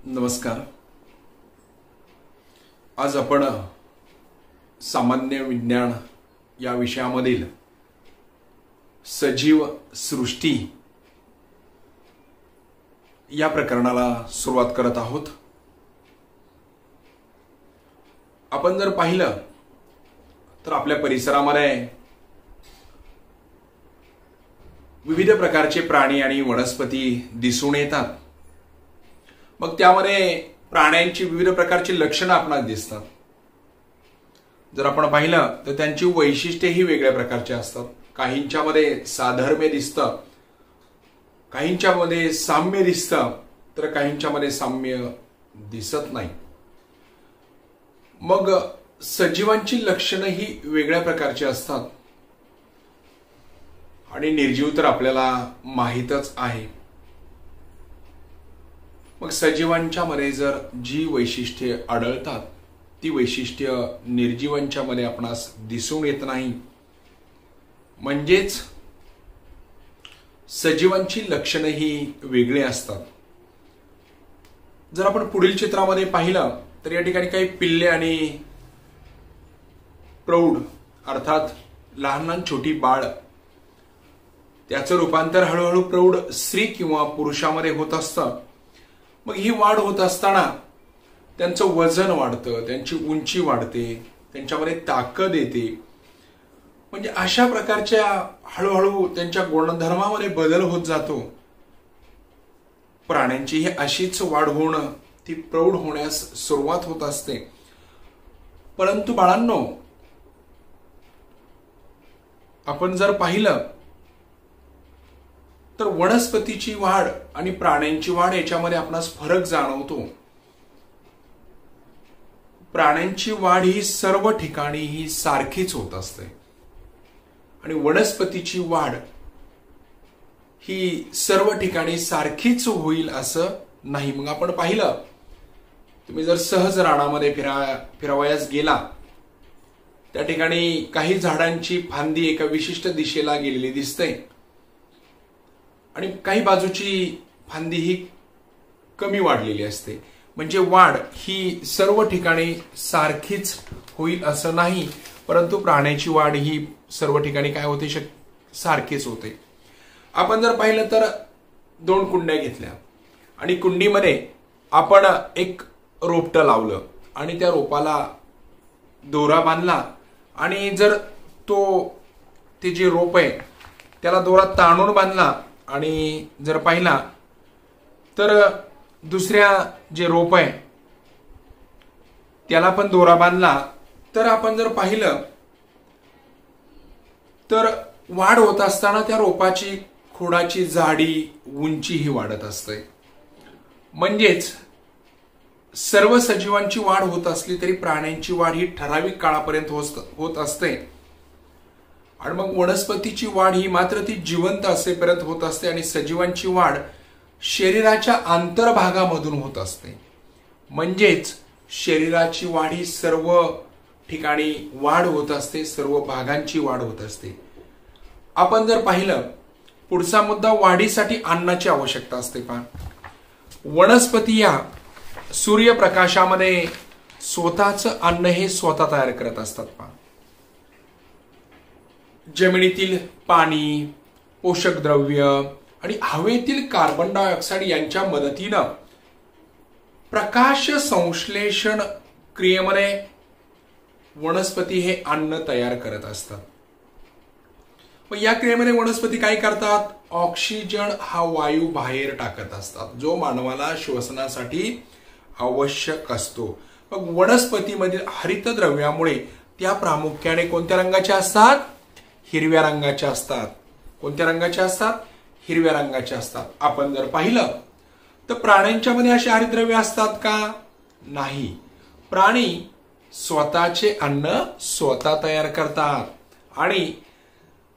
नमस्कार। आज आपण सामान्य विज्ञान या विषयामधील सजीव सृष्टी या प्रकरणाला सुरुवात करत आहोत। आपण जर पाहिलं तर आपल्या परिसरामध्ये विविध प्रकारचे प्राणी आणि वनस्पती दिसून येतात। मग त्यामध्ये प्राण्यांची विविध प्रकारची लक्षणे आपल्याला दिसतात। जर आपण पाहिलं तर त्यांची वैशिष्ट्ये ही वेगळ्या प्रकारची असतात। काहींच्यामध्ये साधर्म्य दिसतं, काहींच्यामध्ये साम्य दिसतं, तर काहींच्यामध्ये साम्य दिसत नाही। मग सजीवांची लक्षणे ही वेगळ्या प्रकारची असतात आणि निर्जीव तर आपल्याला माहीतच आहे। मग सजीवांच्या मध्ये जर जी वैशिष्ट्ये आढळतात ती वैशिष्ट्ये निर्जीवांच्या मध्ये आपणास दिसून येत नाही, म्हणजेच सजीवांची लक्षणे ही वेगळी असतात। जर आपण पुढील चित्रामध्ये पाहिलं तर या ठिकाणी काही पिल्ले आणि प्रौढ अर्थात लहान छोटी बाळ त्याचं रूपांतर हळूहळू प्रौढ स्त्री किंवा पुरुषामध्ये होत असतं। मग ही वाढ होत असताना त्यांचं वजन वाढतं, त्यांची उंची वाढते, त्यांच्यामध्ये ताकद येते। म्हणजे अशा प्रकारच्या हळूहळू त्यांच्या गुणधर्मामध्ये बदल होत जातो। प्राण्यांची ही अशीच वाढ होणं ती प्रौढ होण्यास सुरुवात होत असते। परंतु बाळांनो, आपण जर पाहिलं तर वनस्पतीची वाढ आणि प्राण्यांची वाढ याच्यामध्ये आपणास फरक जाणवतो। प्राण्यांची वाढ ही सर्व ठिकाणी ही सारखीच होत असते आणि वनस्पतीची वाढ ही सर्व ठिकाणी सारखीच होईल असं नाही। मग आपण पाहिलं, तुम्ही जर सहज रानामध्ये फिरावयास गेला, त्या ठिकाणी काही झाडांची फांदी एका विशिष्ट दिशेला गेलेली दिसते आणि काही बाजूची फांदी ही कमी वाढलेली असते। म्हणजे वाढ ही सर्व ठिकाणी सारखीच होईल असं नाही, परंतु प्राण्याची वाढ ही सर्व ठिकाणी काय होते, सारखीच होते। आपण जर पाहिलं तर दोन कुंड्या घेतल्या आणि कुंडीमध्ये आपण एक रोपटं लावलं आणि त्या रोपाला दोरा बांधला आणि जर ते जे रोप आहे त्याला दोरा ताणून बांधला आणि जर पाहिला तर दुसऱ्या जे रोप आहे त्याला पण दोरा बांधला, तर आपण जर पाहिलं तर वाढ होत असताना त्या रोपाची खोडाची जाडी उंची ही वाढत असते। म्हणजेच सर्व सजीवांची वाढ होत असली तरी प्राण्यांची वाढ ही ठराविक काळापर्यंत होत असते आणि मग वनस्पतीची वाढ ही मात्र ती जिवंत असेपर्यंत होत असते आणि सजीवांची वाढ शरीराच्या अंतर्भागामधून होत असते। म्हणजेच शरीराची वाढ ही सर्व ठिकाणी वाढ होत असते, सर्व भागांची वाढ होत असते। आपण जर पाहिलं पुढचा मुद्दा, वाढीसाठी अन्नाची आवश्यकता असते। पहा, वनस्पती या सूर्यप्रकाशामध्ये स्वतःचं अन्न हे स्वतः तयार करत असतात। पहा, जमिनीतील पाणी, पोषक द्रव्य आणि हवेतील कार्बन डायऑक्साईड यांच्या मदतीनं प्रकाश संश्लेषण क्रियेमध्ये वनस्पती हे अन्न तयार करत असतात। मग या क्रियेमध्ये वनस्पती काय करतात, ऑक्सिजन हा वायू बाहेर टाकत असतात, जो मानवाला श्वसनासाठी आवश्यक असतो। मग वनस्पतीमधील हरितद्रव्यामुळे त्या प्रामुख्याने कोणत्या रंगाच्या असतात, हिरव्या रंगाच्या असतात। कोणत्या रंगाच्या असतात, हिरव्या रंगाच्या असतात। आपण जर पाहिलं तर प्राण्यांच्या मध्ये अशी हरितद्रव्य असतात का, नाही। प्राणी स्वतःचे अन्न स्वतः तयार करतात आणि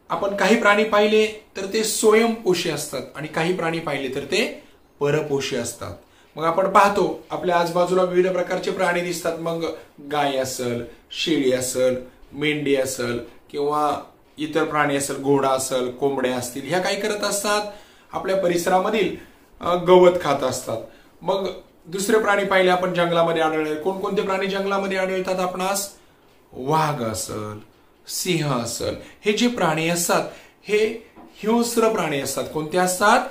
आपण काही प्राणी पाहिले तर ते स्वयंपोषी असतात आणि काही प्राणी पाहिले तर ते परपोषी असतात। मग आपण पाहतो आपल्या आजूबाजूला विविध प्रकारचे प्राणी दिसतात। मग गाय असेल, शेळी असेल, मेंढी असेल किंवा इतर प्राणी असेल, घोडा असेल, कोंबड्या असतील, ह्या काय करत असतात, आपल्या परिसरामधील गवत खात असतात। मग दुसरे प्राणी पाहिले आपण जंगलामध्ये आढळले. कोणकोणते प्राणी जंगलामध्ये आढळतात आपणास? वाघ असल, सिंह असल, हे जे प्राणी असतात हे हिंस्र प्राणी असतात. कोणते असतात?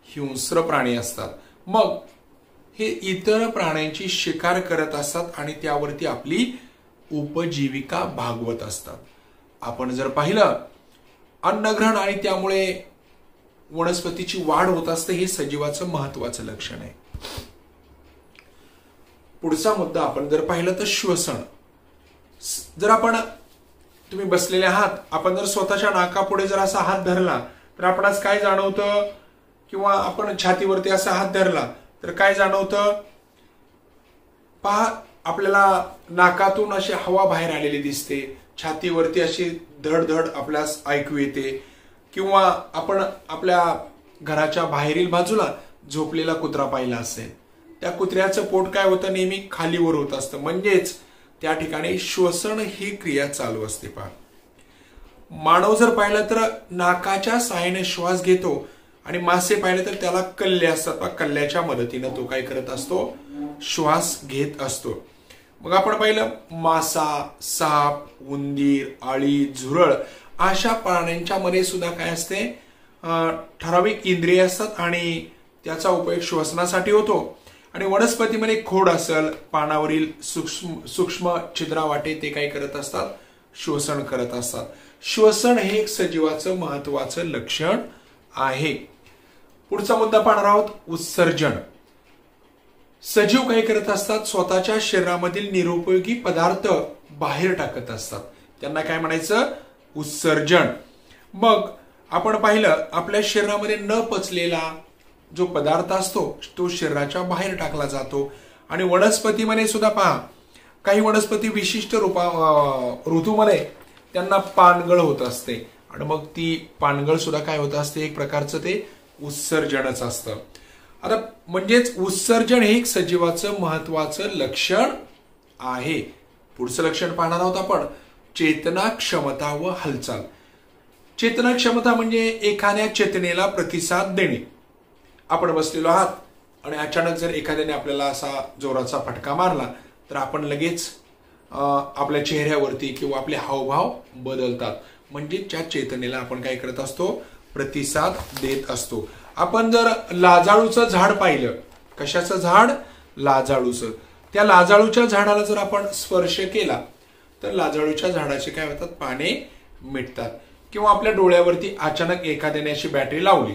हिंस्र प्राणी असतात. मग हे इतर प्राण्यांची शिकार करत असतात आणि त्यावरती आपली उपजीविका भागवत असतात. आपण जर पाहिलं अन्नग्रहण आणि त्यामुळे वनस्पतीची वाढ होत असते, हे सजीवाचं महत्वाचं लक्षण आहे. पुढचा मुद्दा आपण जर पाहिलं तर श्वसन. जर आपण तुम्ही बसलेले आहात, आपण जर स्वतःच्या नाकापुढे जर असा हात धरला तर आपणास काय जाणवतं? किंवा आपण छातीवरती असा हात धरला तर काय जाणवतं? पहा, आपल्याला नाकातून अशी हवा बाहेर आलेली दिसते, छातीवरती अशी धडधड आपल्यास ऐकू येते. किंवा आपण आपल्या घराच्या बाहेरील बाजूला झोपलेला कुत्रा पाहिला असेल, त्या कुत्र्याचं पोट काय होतं? नेहमी खालीवर होत असतं. म्हणजेच त्या ठिकाणी श्वसन ही क्रिया चालू असते. पहा, मानव जर पाहिलं तर नाकाच्या साहाय्याने श्वास घेतो आणि मासे पाहिले तर त्याला कल्ले असतात. कल्ल्याच्या मदतीने तो काय करत असतो? श्वास घेत असतो. मग आपण पाहिलं मासा, साप, उंदीर, आळी, झुरळ अशा प्राण्यांच्या मध्ये सुद्धा काय असते? ठराविक इंद्रिय असतात आणि त्याचा उपयोग श्वसनासाठी होतो. आणि वनस्पतीमध्ये खोड असेल, पानावरील सूक्ष्म छिद्रावाटे ते काय करत असतात? श्वसन करत असतात. श्वसन हे एक सजीवाचं महत्वाचं लक्षण आहे. पुढचा मुद्दा पाहणार आहोत, उत्सर्जन. सजीव काय करत असतात? स्वतःच्या शरीरामधील निरुपयोगी पदार्थ बाहेर टाकत असतात. त्यांना काय म्हणायचं? उत्सर्जन. मग आपण पाहिलं आपल्या शरीरामध्ये न पचलेला जो पदार्थ असतो तो शरीराच्या बाहेर टाकला जातो. आणि वनस्पतीमध्ये सुद्धा पहा, काही वनस्पती विशिष्ट ऋतूमध्ये त्यांना पानगळ होत असते आणि मग ती पानगळ सुद्धा काय होत असते? एक प्रकारचं ते उत्सर्जनच असतं. आता म्हणजेच उत्सर्जन हे एक सजीवाचं महत्वाचं लक्षण आहे. पुढचं लक्षण पाहणार आहोत आपण, चेतना, क्षमता व हालचाल. चेतना क्षमता म्हणजे एखाद्या चेतनेला प्रतिसाद देणे. आपण बसलेलो आहात आणि अचानक जर एखाद्याने आपल्याला असा जोराचा फटका मारला तर आपण लगेच आपल्या चेहऱ्यावरती किंवा आपले हावभाव बदलतात. म्हणजे त्या चेतनेला आपण काय करत असतो? प्रतिसाद देत असतो. आपण जर लाजाळूचं झाड पाहिलं, कशाचं झाड? लाजाळूचं. त्या लाजाळूच्या झाडाला जर आपण स्पर्श केला तर लाजाळूच्या झाडाचे काय होतात? पाने मिटतात. किंवा आपल्या डोळ्यावरती अचानक एखाद्याने अशी बॅटरी लावली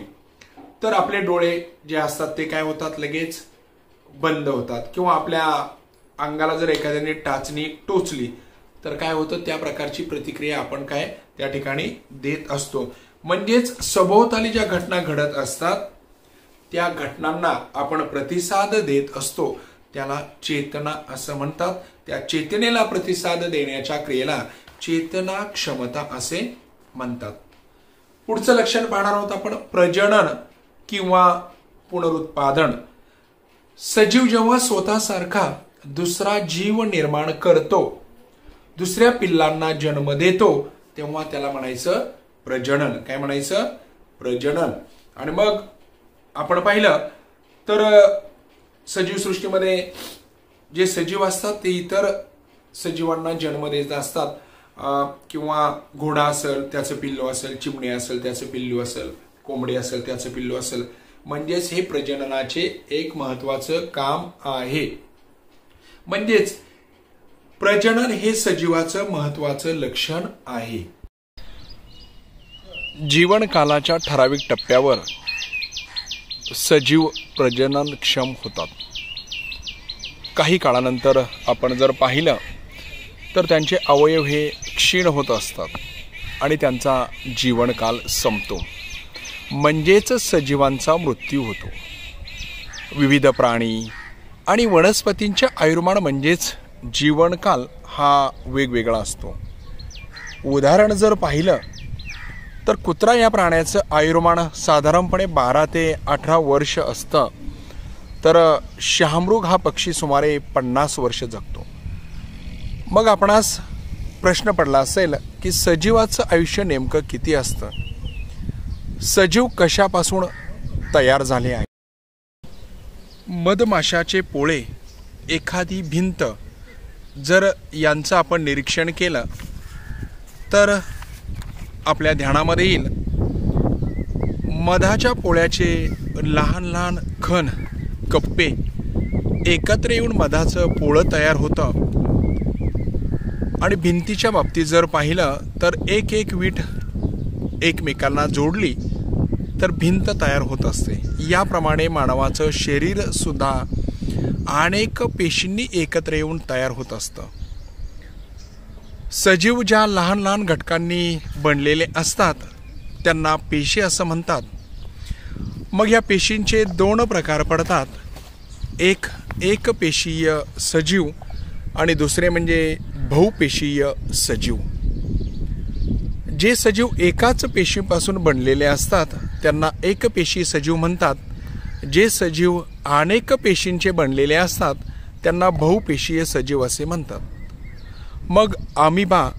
तर आपले डोळे जे असतात ते काय होतात? लगेच बंद होतात. किंवा आपल्या अंगाला जर एखाद्याने टाचणी टोचली तर काय होतं? त्या प्रकारची प्रतिक्रिया आपण काय त्या ठिकाणी देत असतो. म्हणजेच सभोवताली ज्या घटना घडत असतात त्या घटनांना आपण प्रतिसाद देत असतो. त्याला चेतना असं म्हणतात. त्या चेतनेला प्रतिसाद देण्याच्या क्रियेला चेतना क्षमता असे म्हणतात. पुढचं लक्षण पाहणार आहोत आपण, प्रजनन किंवा पुनरुत्पादन. सजीव जेव्हा स्वतःसारखा दुसरा जीव निर्माण करतो, दुसऱ्या पिल्लांना जन्म देतो, तेव्हा त्याला म्हणायचं प्रजनन. काय म्हणायचं? प्रजनन. आणि मग आपण पाहिलं तर सजीव सृष्टीमध्ये जे सजीव असतात ते इतर सजीवांना जन्म देत असतात. किंवा घोडा असेल त्याचं पिल्लू असेल, चिमणी असेल त्याचं पिल्लू असेल, कोंबडी असेल त्याचं पिल्लू असेल. म्हणजेच हे प्रजननाचे एक महत्वाचं काम आहे. म्हणजेच प्रजनन हे सजीवाचं महत्वाचं लक्षण आहे. जीवनकालाच्या ठराविक टप्प्यावर सजीव प्रजननक्षम होतात. काही काळानंतर आपण जर पाहिलं तर त्यांचे अवयव हे क्षीण होत असतात आणि त्यांचा जीवनकाल संपतो. म्हणजेच सजीवांचा मृत्यू होतो. विविध प्राणी आणि वनस्पतींच्या आयुर्मान म्हणजेच जीवनकाल हा वेगवेगळा असतो. उदाहरण जर पाहिलं तर कुत्रा या प्राण्याचं आयुर्मान साधारणपणे 12 ते 18 वर्ष असतं. तर शहामृग हा पक्षी सुमारे 50 वर्ष जगतो. मग आपणास प्रश्न पडला असेल की सजीवाचं आयुष्य नेमकं किती असतं? सजीव कशापासून तयार झाले आहे? मधमाशाचे पोळे, एखादी भिंत जर यांचं आपण निरीक्षण केलं तर आपल्या ध्यानामध्ये येईल मधाच्या पोळ्याचे लहान लहान खण, कप्पे एकत्र येऊन मधाचं पोळं तयार होतं. आणि भिंतीच्या बाबतीत जर पाहिलं तर एक एक वीट एकमेकांना जोडली तर भिंत तयार होत असते. याप्रमाणे मानवाचं शरीर सुद्धा अनेक पेशींनी एकत्र येऊन तयार होत असतं. सजीव ज्या लहान लहान घटकांनी बनलेले असतात त्यांना पेशी असं म्हणतात. मग या पेशींचे दोन प्रकार पडतात. एक पेशीय सजीव आणि दुसरे म्हणजे बहुपेशीय सजीव. जे सजीव एकाच पेशीपासून बनलेले असतात त्यांना एकपेशी सजीव म्हणतात. जे सजीव अनेक पेशींचे बनलेले असतात त्यांना बहुपेशीय सजीव असे म्हणतात. मग अमिबा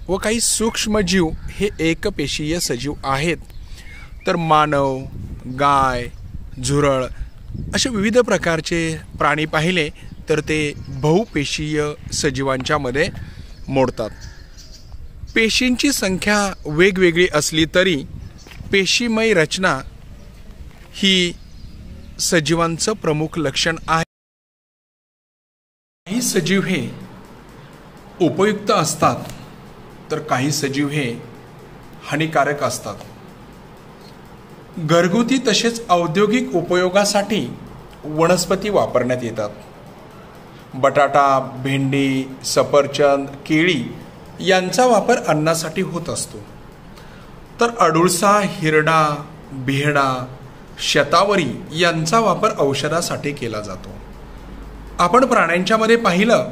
व काही सूक्ष्मजीव हे एकपेशीय सजीव आहेत. तर मानव, गाय, झुरळ असे विविध प्रकारचे प्राणी पाहिले तर ते बहुपेशीय सजीवांच्या मध्ये मोडतात. पेशींची संख्या वेगवेगळी असली तरी पेशीमय रचना ही सजीवांचं प्रमुख लक्षण आहे. काही सजीव हे उपयुक्त असतात तर काही सजीव हे हानिकारक असतात. घरगुती तसेच औद्योगिक उपयोगासाठी वनस्पती वापरण्यात येतात. बटाटा, भेंडी, सफरचंद, केळी यांचा वापर अन्नासाठी होत असतो. तर अडुळसा, हिरडा, बिहडा, शतावरी यांचा वापर औषधासाठी केला जातो. आपण प्राण्यांच्या मध्ये पाहिलं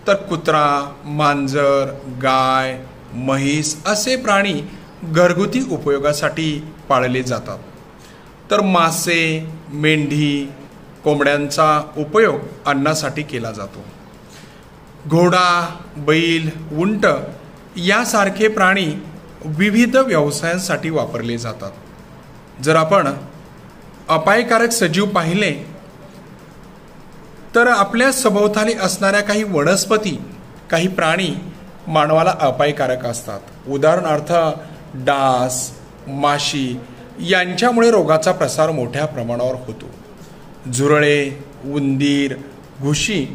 तर कुत्रा, मांजर, गाय, म्हैस असे प्राणी घरगुती उपयोगासाठी पाळले जातात. तर मासे, मेंढी, कोंबड्यांचा उपयोग अन्नासाठी केला जातो. घोडा, बैल, उंट यासारखे प्राणी विविध व्यवसायांसाठी वापरले जातात. जर आपण अपायकारक सजीव पाहिले तर आपल्या सभोवताली असणाऱ्या काही वनस्पती, काही प्राणी मानवाला अपायकारक असतात. उदाहरणार्थ डास, माशी यांच्यामुळे रोगाचा प्रसार मोठ्या प्रमाणावर होतो. झुरळे, उंदीर, घुशी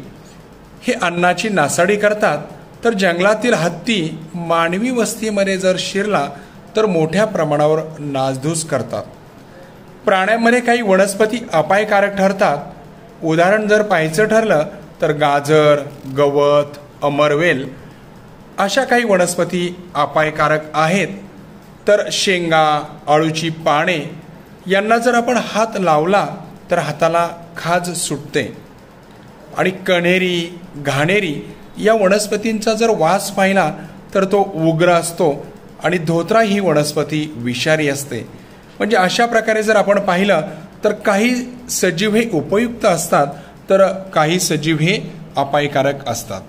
हे अन्नाची नासाडी करतात. तर जंगलातील हत्ती मानवी वस्तीमध्ये जर शिरला तर मोठ्या प्रमाणावर नासधूस करतात. प्राण्यांमध्ये काही वनस्पती अपायकारक ठरतात. उदाहरण जर पाहायचं ठरलं तर गाजर, गवत, अमरवेल अशा काही वनस्पती अपायकारक आहेत. तर शेंगा, अळूची पाने यांना जर आपण हात लावला तर हाताला खाज सुटते. आणि कण्हेरी, घाणेरी या वनस्पतींचा जर वास पाहिला तर तो उग्र असतो. आणि धोत्रा ही वनस्पती विषारी असते. म्हणजे अशा प्रकारे जर आपण पाहिलं तर काही सजीव हे उपयुक्त असतात तर काही सजीव हे अपायकारक असतात.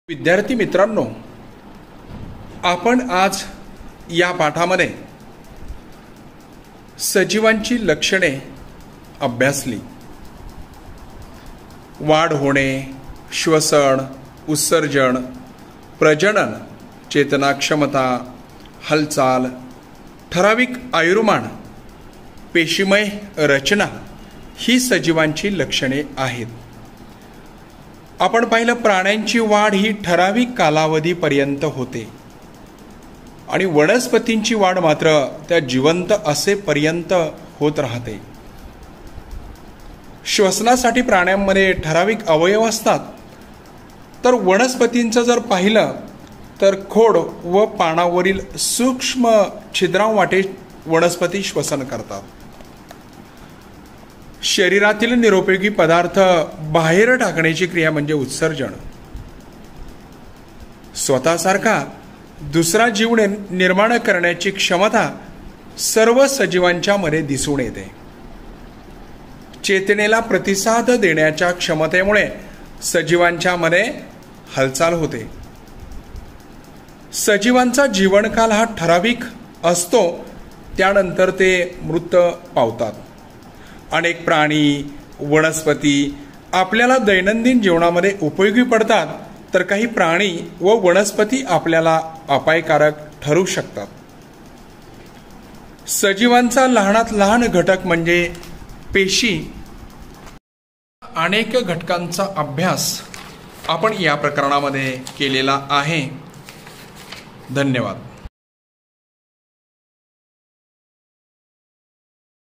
विद्यार्थी मित्रांनो, आपण आज या पाठामध्ये सजीवांची लक्षणे अभ्यासली. वाढ होणे, श्वसन, उत्सर्जन, प्रजनन, चेतना क्षमता, हालचाल, ठराविक आयुर्मान, पेशीमय रचना ही सजीवांची लक्षणे आहेत. आपण पाहिलं प्राण्यांची वाढ ही ठराविक कालावधीपर्यंत होते आणि वनस्पतींची वाढ मात्र त्या जिवंत असेपर्यंत होत राहते. श्वसनासाठी प्राण्यांमध्ये ठराविक अवयव असतात. तर वनस्पतींचं जर पाहिलं तर खोड व पानावरील सूक्ष्म छिद्रांवाटे वनस्पती श्वसन करतात. शरीरातील निरुपयोगी पदार्थ बाहेर टाकण्याची क्रिया म्हणजे उत्सर्जन. स्वतःसारखा दुसरा जीव निर्माण करण्याची क्षमता सर्व सजीवांच्या मध्ये दिसून येते. चेतनेला प्रतिसाद देण्याच्या क्षमतेमुळे सजीवांच्या मध्ये हालचाल होते. सजीवांचा जीवनकाल हा ठराविक असतो. त्यानंतर ते मृत पावतात अनेक प्राणी, वनस्पती आपल्याला दैनंदिन जीवनामध्ये उपयोगी पडतात, तर काही प्राणी व वनस्पती आपल्याला अपायकारक ठरू शकतात. सजीवांचा लहानात लहान घटक म्हणजे पेशी. अनेक घटकांचा अभ्यास आपण या प्रकरणामध्ये केलेला आहे. धन्यवाद.